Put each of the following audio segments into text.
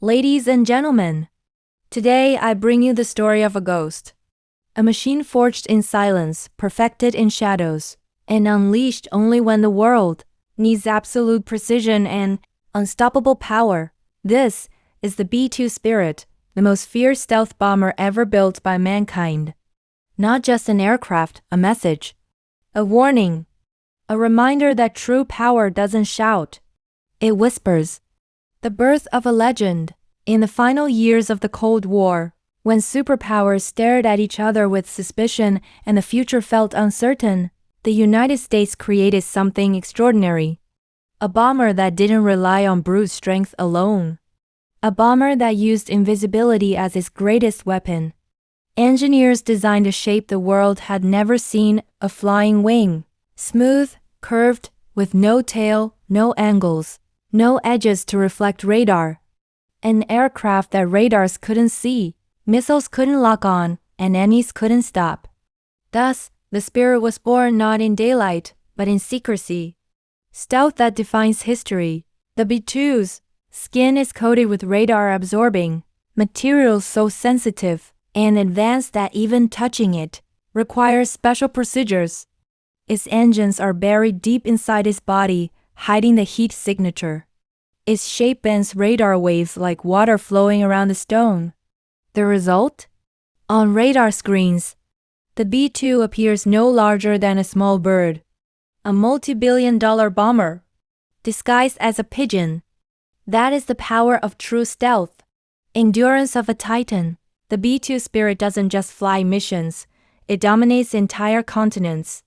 Ladies and gentlemen, today I bring you the story of a ghost. A machine forged in silence, perfected in shadows, and unleashed only when the world needs absolute precision and unstoppable power. This is the B-2 Spirit, the most fierce stealth bomber ever built by mankind. Not just an aircraft, a message, a warning, a reminder that true power doesn't shout, it whispers. The birth of a legend. In the final years of the Cold War, when superpowers stared at each other with suspicion and the future felt uncertain, the United States created something extraordinary. A bomber that didn't rely on brute strength alone. A bomber that used invisibility as its greatest weapon. Engineers designed a shape the world had never seen, a flying wing. Smooth, curved, with no tail, no angles, no edges to reflect radar. An aircraft that radars couldn't see, missiles couldn't lock on, and enemies couldn't stop. Thus, the Spirit was born not in daylight, but in secrecy. Stealth that defines history. The B-2's skin is coated with radar-absorbing materials so sensitive and advanced that even touching it requires special procedures. Its engines are buried deep inside its body, hiding the heat signature. Its shape bends radar waves like water flowing around a stone. The result? On radar screens, the B-2 appears no larger than a small bird. A multi-billion-dollar bomber, disguised as a pigeon. That is the power of true stealth. Endurance of a titan. The B-2 Spirit doesn't just fly missions, it dominates entire continents.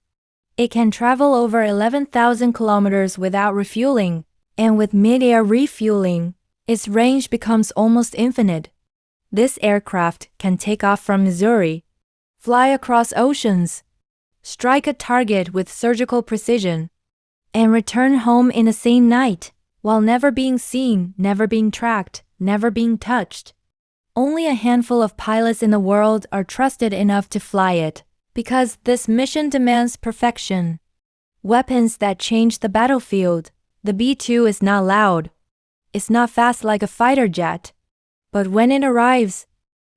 It can travel over 11,000 kilometers without refueling, and with mid-air refueling, its range becomes almost infinite. This aircraft can take off from Missouri, fly across oceans, strike a target with surgical precision, and return home in the same night, while never being seen, never being tracked, never being touched. Only a handful of pilots in the world are trusted enough to fly it, because this mission demands perfection. Weapons that change the battlefield. The B-2 is not loud. It's not fast like a fighter jet. But when it arrives,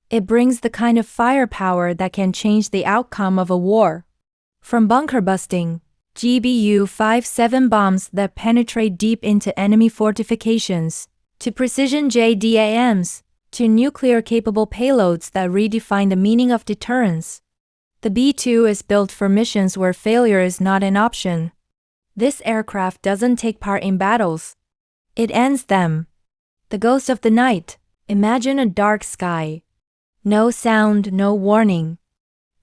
it brings the kind of firepower that can change the outcome of a war. From bunker busting, GBU-57 bombs that penetrate deep into enemy fortifications, to precision JDAMs, to nuclear-capable payloads that redefine the meaning of deterrence. The B-2 is built for missions where failure is not an option. This aircraft doesn't take part in battles. It ends them. The ghost of the night. Imagine a dark sky. No sound, no warning.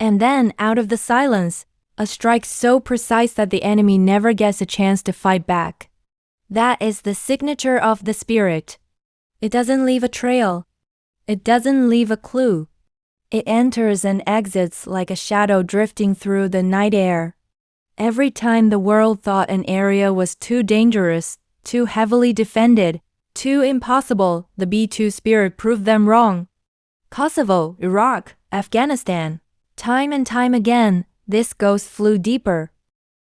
And then, out of the silence, a strike so precise that the enemy never gets a chance to fight back. That is the signature of the Spirit. It doesn't leave a trail. It doesn't leave a clue. It enters and exits like a shadow drifting through the night air. Every time the world thought an area was too dangerous, too heavily defended, too impossible, the B-2 Spirit proved them wrong. Kosovo, Iraq, Afghanistan. Time and time again, this ghost flew deeper,